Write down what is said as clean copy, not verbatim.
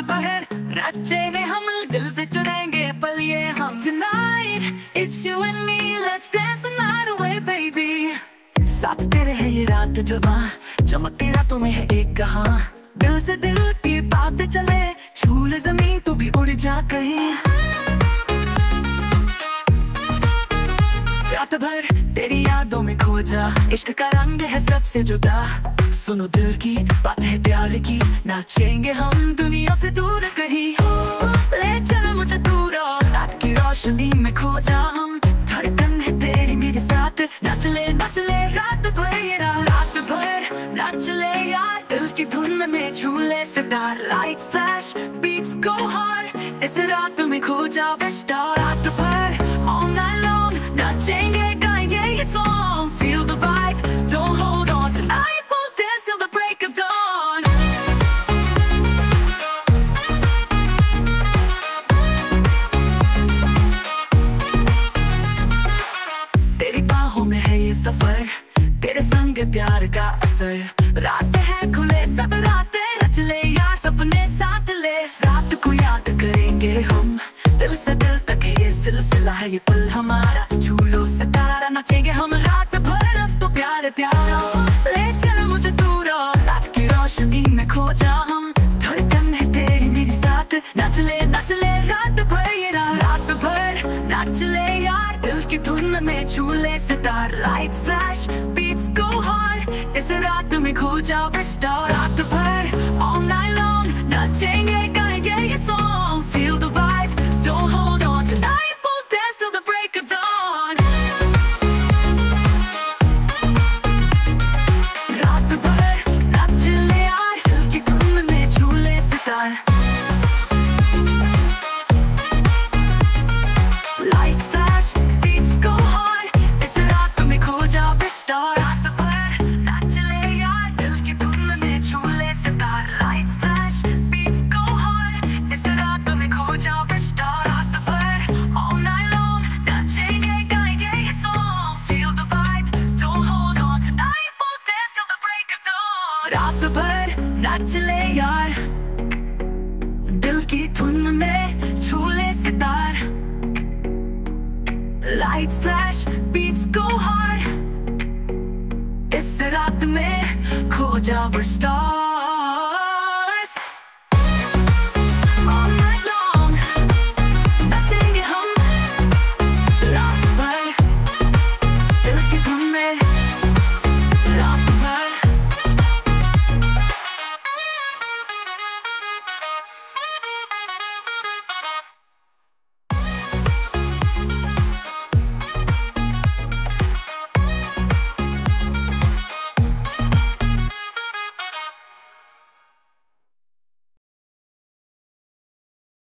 भर नाचेंगे हम, दिल से चुनेंगे पल ये हम। Tonight it's you and me, let's dance the night away baby। साथ तेरे है ये रात जवां, चमकती रातों में है एक कहां। दिल से दिल की बातें चले, छू ले जमीन तू भी उड़ जा कहीं। रात भर तेरी यादों में खो जा, इश्क का रंग है सबसे जुदा। सुनो दिल की बात है प्यार की, नाचेंगे हम दुनिया से दूर कहीं। ले चल मुझे दूर और रात की रोशनी में खो जा हम। धड़कन है तेरी मेरे साथ, नाच ले रात भर ये रात भर नाच ले यार। दिल की धुन में छू ले sitar, lights flash beats go hard, इस रात में खो जा स्टार। रात भर all night long नाचेंगे गाएंगे ये song, feel the vibe, don't hold on tonight, we'll dance till the break of dawn। तेरी बाहों में है ये सफर, तेरे संग प्यार का असर। रास्ते हैं खुले सब रातें, रच ले यार सपने साथ ले। रात को याद करेंगे हम, दिल से दिल तक ये सिलसिला है ये पल हमारा। छू लो सितारा, नाचेंगे हम रात भर, अब तो प्यार प्यारा। ले चल मुझे दूर और रात की रोशनी में खो जा हम। धड़कन है तेरी मेरे साथ, नाच ले रात भर ये रात भर नाच ले यार। दिल की धुन में छू ले sitar, lights flash beats go hard, इस रात में खो जा स्टार। रात भर all night long नाचेंगे गाएंगे ये song, feel the vibe, don't hold on tonight, we'll dance till the break of dawn। रात भर नाच ले यार, दिल की धुन में छू ले sitar, lights flash beats go hard, इस रात में खो जा स्टार। रात भर नाच ले यार, दिल की धुन में छू ले sitar, lights flash beats go hard, इस रात में खो जा स्टार। रात भर all night long नाचेंगे गाएंगे ये song, feel the vibe, don't hold on tonight, we'll dance till the break of dawn। रात भर नाच ले यार, दिल की धुन में छू ले sitar, lights flash beats go hard, इस रात में खो जा स्टार।